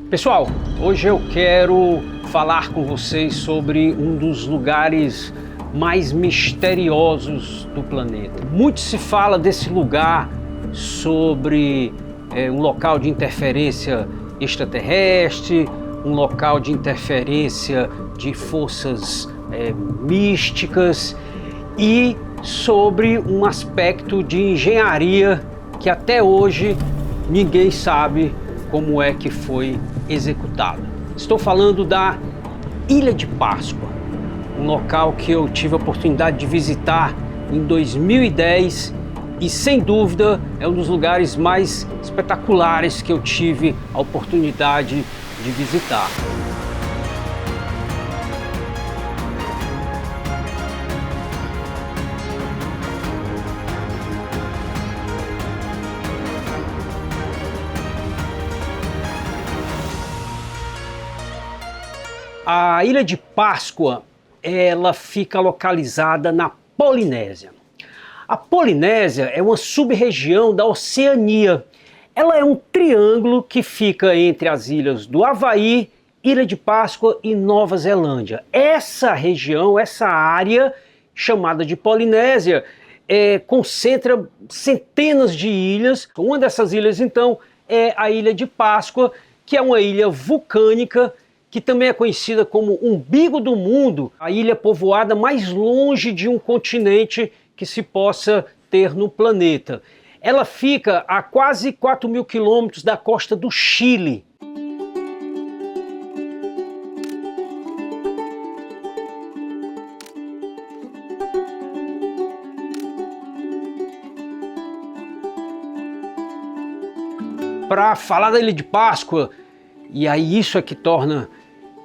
Pessoal, hoje eu quero falar com vocês sobre um dos lugares mais misteriosos do planeta. Muito se fala desse lugar sobre um local de interferência extraterrestre, um local de interferência de forças místicas e sobre um aspecto de engenharia que até hoje ninguém sabe como é que foi executado. Estou falando da Ilha de Páscoa, um local que eu tive a oportunidade de visitar em 2010 e sem dúvida é um dos lugares mais espetaculares que eu tive a oportunidade de visitar. A Ilha de Páscoa, ela fica localizada na Polinésia. A Polinésia é uma sub-região da Oceania. Ela é um triângulo que fica entre as ilhas do Havaí, Ilha de Páscoa e Nova Zelândia. Essa região, essa área chamada de Polinésia, concentra centenas de ilhas. Uma dessas ilhas, então, é a Ilha de Páscoa, que é uma ilha vulcânica que também é conhecida como umbigo do mundo, a ilha povoada mais longe de um continente que se possa ter no planeta. Ela fica a quase 4.000 quilômetros da costa do Chile. Para falar da Ilha de Páscoa, e aí isso é que torna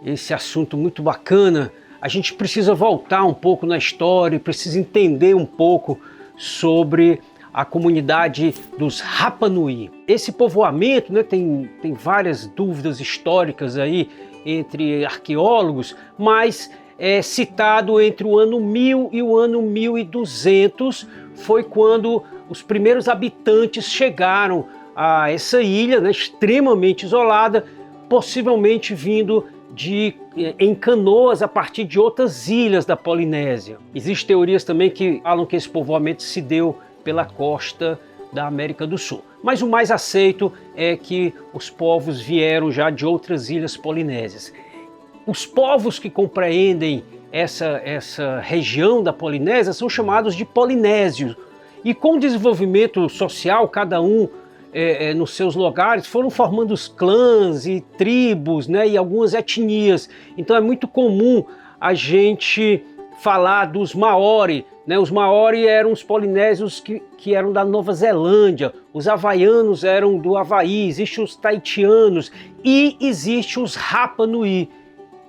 esse assunto muito bacana, a gente precisa voltar um pouco na história, precisa entender um pouco sobre a comunidade dos Rapa Nui. Esse povoamento, né, tem várias dúvidas históricas aí entre arqueólogos, mas é citado entre o ano 1000 e o ano 1200, foi quando os primeiros habitantes chegaram a essa ilha, né, extremamente isolada, possivelmente vindo em canoas a partir de outras ilhas da Polinésia. Existem teorias também que falam que esse povoamento se deu pela costa da América do Sul. Mas o mais aceito é que os povos vieram já de outras ilhas polinésias. Os povos que compreendem essa região da Polinésia são chamados de polinésios. E com o desenvolvimento social, cada um nos seus lugares, foram formando os clãs e tribos, né, e algumas etnias. Então é muito comum a gente falar dos Maori, né? Os Maori eram os polinésios que eram da Nova Zelândia, os havaianos eram do Havaí, existem os taitianos e existem os Rapa Nui,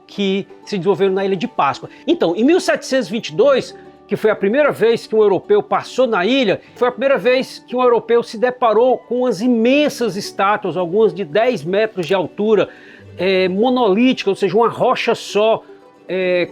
que se desenvolveram na Ilha de Páscoa. Então, em 1722, que foi a primeira vez que um europeu passou na ilha, foi a primeira vez que um europeu se deparou com as imensas estátuas, algumas de 10 metros de altura, monolíticas, ou seja, uma rocha só,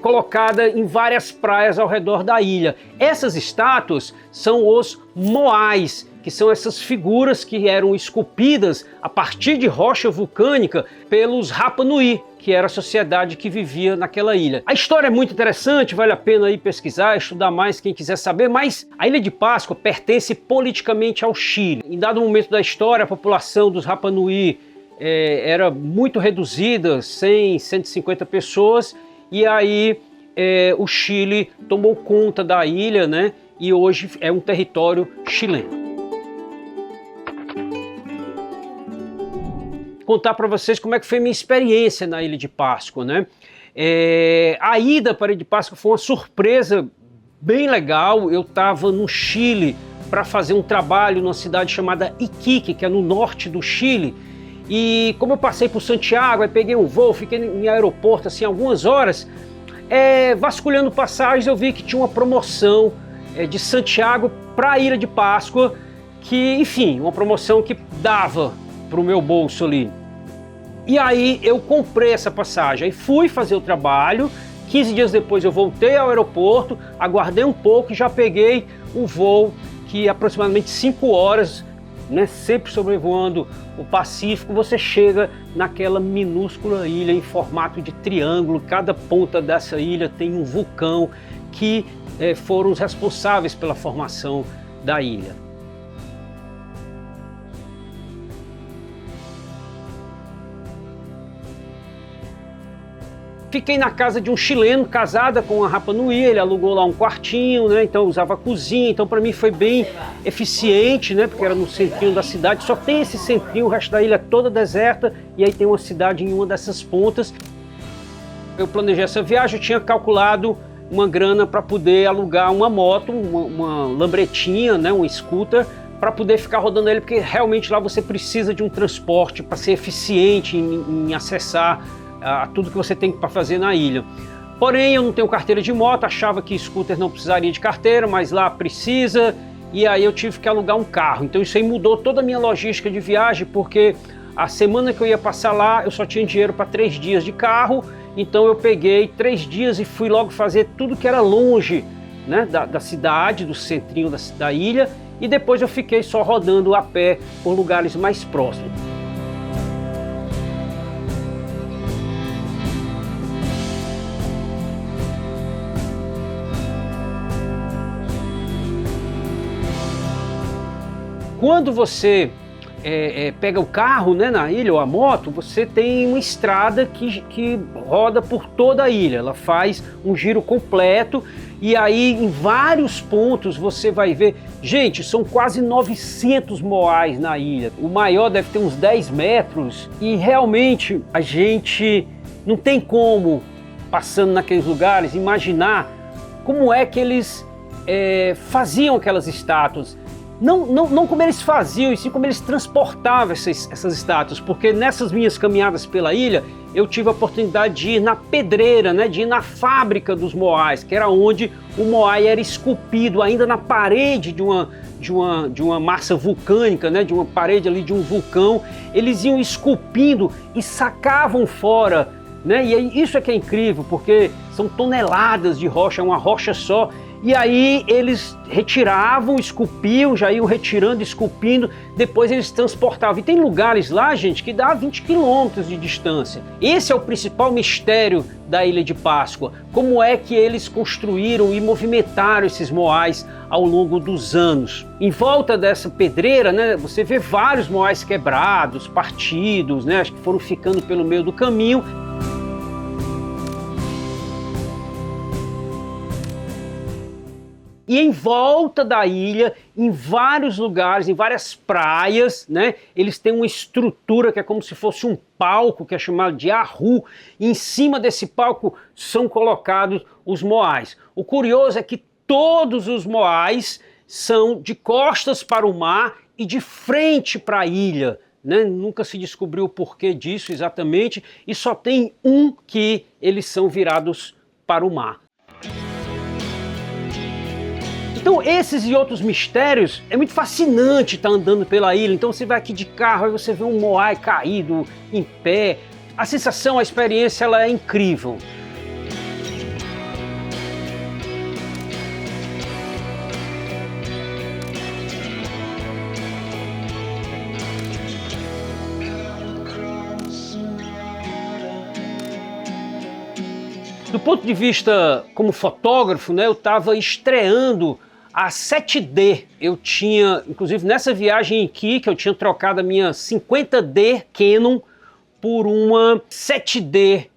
colocada em várias praias ao redor da ilha. Essas estátuas são os moais, que são essas figuras que eram esculpidas a partir de rocha vulcânica pelos Rapa Nui, que era a sociedade que vivia naquela ilha. A história é muito interessante, vale a pena ir pesquisar, estudar mais quem quiser saber, mas a Ilha de Páscoa pertence politicamente ao Chile. Em dado momento da história, a população dos Rapa Nui era muito reduzida, 100, 150 pessoas, e aí o Chile tomou conta da ilha, né? E hoje é um território chileno. Contar para vocês como é que foi minha experiência na Ilha de Páscoa, né? A ida para a Ilha de Páscoa foi uma surpresa bem legal. Eu estava no Chile para fazer um trabalho numa cidade chamada Iquique, que é no norte do Chile, e como eu passei por Santiago, aí peguei um voo, fiquei em aeroporto assim algumas horas, vasculhando passagens eu vi que tinha uma promoção de Santiago para a Ilha de Páscoa, que enfim, uma promoção que dava para o meu bolso ali. E aí eu comprei essa passagem, aí fui fazer o trabalho, 15 dias depois eu voltei ao aeroporto, aguardei um pouco e já peguei o voo que aproximadamente 5 horas né, sempre sobrevoando o Pacífico, você chega naquela minúscula ilha em formato de triângulo. Cada ponta dessa ilha tem um vulcão que foram os responsáveis pela formação da ilha. Fiquei na casa de um chileno, casada com uma Rapa Nui, ele alugou lá um quartinho, né? Então usava a cozinha, então para mim foi bem eficiente, né? Porque era no centrinho da cidade, só tem esse centrinho, o resto da ilha é toda deserta, e aí tem uma cidade em uma dessas pontas. Eu planejei essa viagem, eu tinha calculado uma grana para poder alugar uma moto, uma lambretinha, né? Um scooter, para poder ficar rodando ele, porque realmente lá você precisa de um transporte para ser eficiente em acessar a tudo que você tem para fazer na ilha. Porém, eu não tenho carteira de moto, achava que scooter não precisaria de carteira, mas lá precisa, e aí eu tive que alugar um carro. Então isso aí mudou toda a minha logística de viagem, porque a semana que eu ia passar lá, eu só tinha dinheiro para 3 dias de carro, então eu peguei 3 dias e fui logo fazer tudo que era longe, né, da cidade, do centrinho da ilha, e depois eu fiquei só rodando a pé por lugares mais próximos. Quando você pega o carro, né, na ilha, ou a moto, você tem uma estrada que roda por toda a ilha. Ela faz um giro completo e aí em vários pontos você vai ver... Gente, são quase 900 moais na ilha. O maior deve ter uns 10 metros e realmente a gente não tem como, passando naqueles lugares, imaginar como é que eles faziam aquelas estátuas. Não como eles faziam, e sim como eles transportavam essas estátuas, porque nessas minhas caminhadas pela ilha, eu tive a oportunidade de ir na pedreira, né, de ir na fábrica dos moais, que era onde o moai era esculpido ainda na parede de uma massa vulcânica, né, de uma parede ali de um vulcão. Eles iam esculpindo e sacavam fora, né, e isso é que é incrível, porque são toneladas de rocha, é uma rocha só. E aí eles retiravam, esculpiam, já iam retirando, esculpindo, depois eles transportavam. E tem lugares lá, gente, que dá 20 quilômetros de distância. Esse é o principal mistério da Ilha de Páscoa. Como é que eles construíram e movimentaram esses moais ao longo dos anos? Em volta dessa pedreira, né, você vê vários moais quebrados, partidos, né, acho que foram ficando pelo meio do caminho. E em volta da ilha, em vários lugares, em várias praias, né, eles têm uma estrutura que é como se fosse um palco, que é chamado de arru, e em cima desse palco são colocados os moais. O curioso é que todos os moais são de costas para o mar e de frente para a ilha, né? Nunca se descobriu o porquê disso exatamente, e só tem um que eles são virados para o mar. Então esses e outros mistérios, é muito fascinante estar andando pela ilha. Então você vai aqui de carro, aí você vê um moai caído, em pé. A sensação, a experiência, ela é incrível. Do ponto de vista como fotógrafo, né, eu estava estreando a 7D. Eu tinha, inclusive nessa viagem aqui, que eu tinha trocado a minha 50D Canon por uma 7D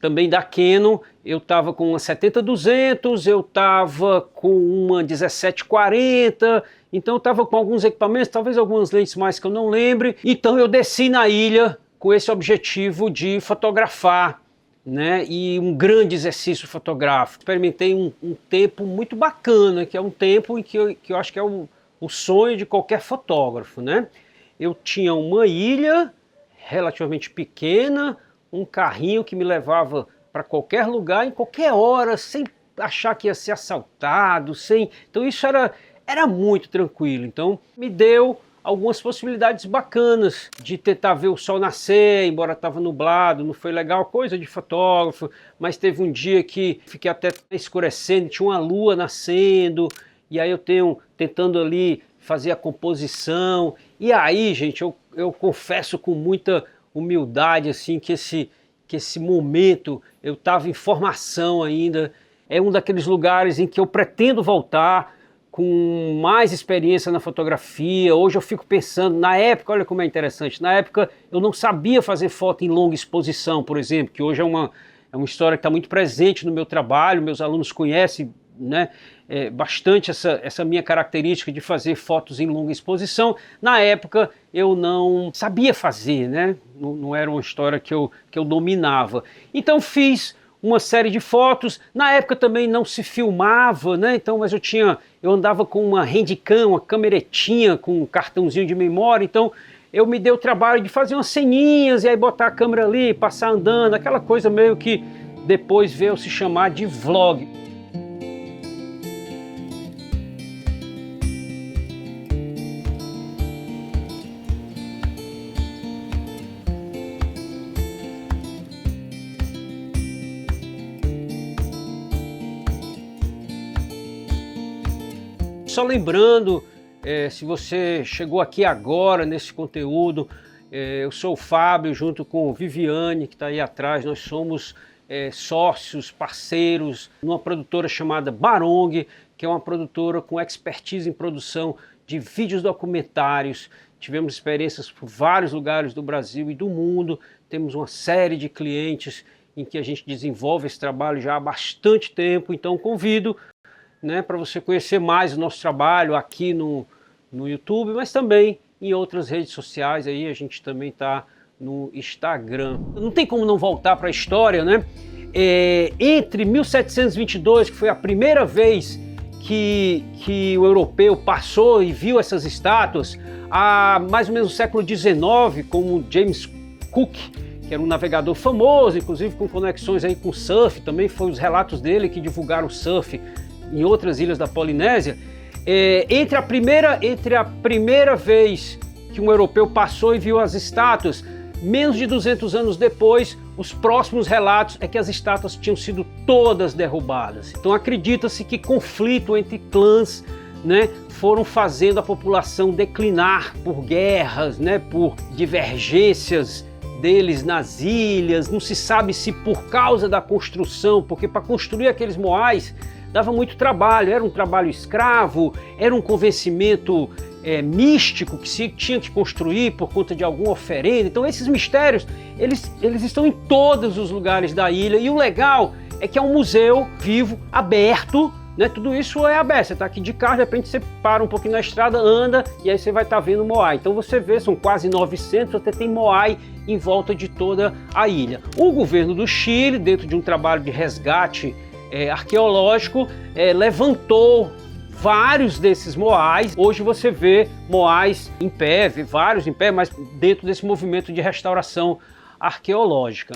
também da Canon. Eu estava com uma 70-200, eu estava com uma 1740, então eu estava com alguns equipamentos, talvez algumas lentes mais que eu não lembre. Então eu desci na ilha com esse objetivo de fotografar, né, e um grande exercício fotográfico. Experimentei um tempo muito bacana, que é um tempo em que eu acho que é o sonho de qualquer fotógrafo, né? Eu tinha uma ilha relativamente pequena, um carrinho que me levava para qualquer lugar, em qualquer hora, sem achar que ia ser assaltado, então isso era muito tranquilo. Então me deu algumas possibilidades bacanas de tentar ver o sol nascer, embora estava nublado, não foi legal, coisa de fotógrafo, mas teve um dia que fiquei até escurecendo, tinha uma lua nascendo, e aí eu tentando ali fazer a composição. E aí, gente, eu confesso com muita humildade assim que esse momento eu estava em formação ainda. É um daqueles lugares em que eu pretendo voltar com mais experiência na fotografia. Hoje eu fico pensando, na época, olha como é interessante, na época eu não sabia fazer foto em longa exposição, por exemplo, que hoje é uma história que está muito presente no meu trabalho, meus alunos conhecem, né, bastante essa minha característica de fazer fotos em longa exposição. Na época eu não sabia fazer, né? Não era uma história que eu dominava. Então fiz uma série de fotos. Na época também não se filmava, né? Então, mas eu andava com uma handicam, uma cameretinha com um cartãozinho de memória. Então eu me dei o trabalho de fazer umas ceninhas e aí botar a câmera ali, passar andando, aquela coisa meio que depois veio se chamar de vlog. Só lembrando, se você chegou aqui agora nesse conteúdo, eu sou o Fábio, junto com Viviane, que está aí atrás. Nós somos sócios, parceiros, numa produtora chamada Barong, que é uma produtora com expertise em produção de vídeos documentários. Tivemos experiências por vários lugares do Brasil e do mundo. Temos uma série de clientes em que a gente desenvolve esse trabalho já há bastante tempo. Então convido, né, para você conhecer mais o nosso trabalho aqui no YouTube, mas também em outras redes sociais. Aí a gente também está no Instagram. Não tem como não voltar para a história, né? Entre 1722, que foi a primeira vez que o europeu passou e viu essas estátuas, a mais ou menos no século XIX, como James Cook, que era um navegador famoso, inclusive com conexões aí com surf, também foi os relatos dele que divulgaram o surf em outras ilhas da Polinésia. Entre a primeira vez que um europeu passou e viu as estátuas, menos de 200 anos depois, os próximos relatos é que as estátuas tinham sido todas derrubadas. Então acredita-se que conflito entre clãs, né, foram fazendo a população declinar por guerras, né, por divergências deles nas ilhas. Não se sabe se por causa da construção, porque para construir aqueles moais dava muito trabalho, era um trabalho escravo, era um convencimento místico que se tinha que construir por conta de alguma oferenda. Então esses mistérios, eles estão em todos os lugares da ilha, e o legal é que é um museu vivo, aberto, né? Tudo isso é aberto, você está aqui de carro, de repente você para um pouquinho na estrada, anda, e aí você vai estar vendo moai. Então você vê, são quase 900, você tem moai em volta de toda a ilha. O governo do Chile, dentro de um trabalho de resgate arqueológico, levantou vários desses moais. Hoje você vê moais em pé, vê vários em pé, mas dentro desse movimento de restauração arqueológica.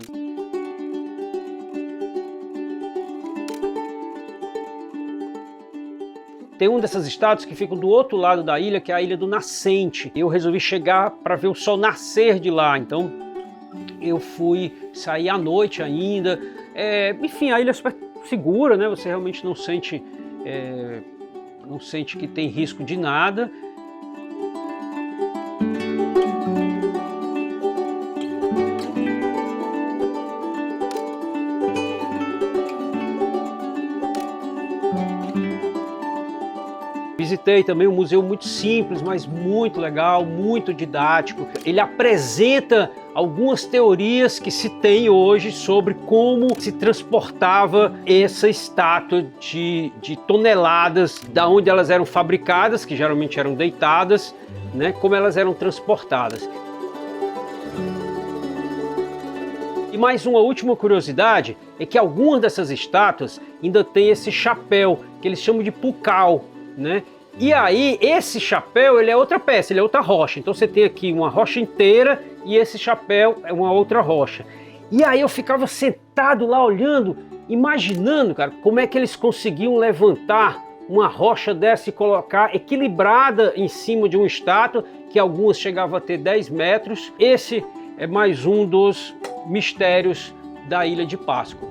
Tem uma dessas estátuas que fica do outro lado da ilha, que é a Ilha do Nascente. Eu resolvi chegar para ver o sol nascer de lá, então eu fui sair à noite ainda. Enfim, a ilha é super segura, né? Você realmente não sente que tem risco de nada. Visitei também um museu muito simples, mas muito legal, muito didático. Ele apresenta algumas teorias que se tem hoje sobre como se transportava essa estátua de toneladas, da onde elas eram fabricadas, que geralmente eram deitadas, né, como elas eram transportadas. E mais uma última curiosidade é que algumas dessas estátuas ainda tem esse chapéu, que eles chamam de pucal, né? E aí esse chapéu, ele é outra peça, ele é outra rocha. Então você tem aqui uma rocha inteira e esse chapéu é uma outra rocha. E aí eu ficava sentado lá olhando, imaginando, cara, como é que eles conseguiam levantar uma rocha dessa e colocar equilibrada em cima de uma estátua, que algumas chegavam a ter 10 metros. Esse é mais um dos mistérios da Ilha de Páscoa.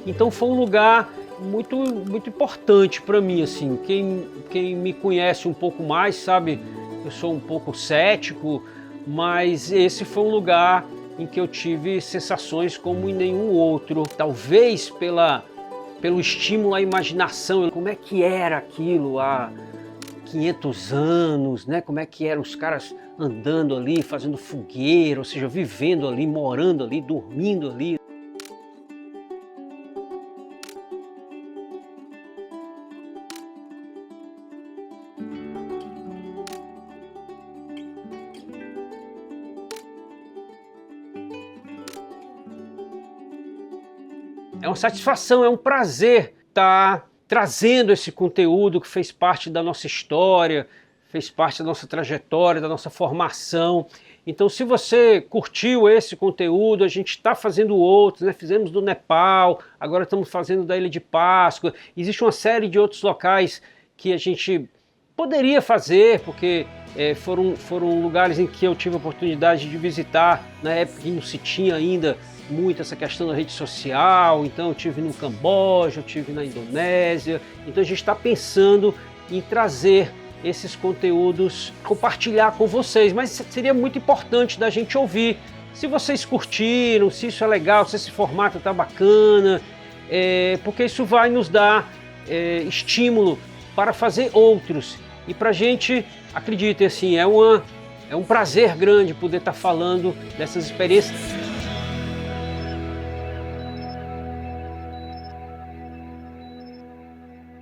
Então foi um lugar muito importante para mim, assim. Quem me conhece um pouco mais sabe, eu sou um pouco cético, mas esse foi um lugar em que eu tive sensações como em nenhum outro. Talvez pelo estímulo à imaginação, como é que era aquilo há 500 anos, né? Como é que eram os caras andando ali, fazendo fogueira, ou seja, vivendo ali, morando ali, dormindo ali. É uma satisfação, é um prazer estar trazendo esse conteúdo que fez parte da nossa história, fez parte da nossa trajetória, da nossa formação. Então, se você curtiu esse conteúdo, a gente está fazendo outros, né? Fizemos do Nepal, agora estamos fazendo da Ilha de Páscoa. Existe uma série de outros locais que a gente poderia fazer, porque foram lugares em que eu tive a oportunidade de visitar na época que não se tinha ainda muito essa questão da rede social. Então eu tive no Camboja, eu tive na Indonésia. Então a gente está pensando em trazer esses conteúdos, compartilhar com vocês, mas seria muito importante da gente ouvir se vocês curtiram, se isso é legal, se esse formato está bacana, porque isso vai nos dar estímulo para fazer outros. E para a gente, acreditem, assim, é um prazer grande poder estar falando dessas experiências.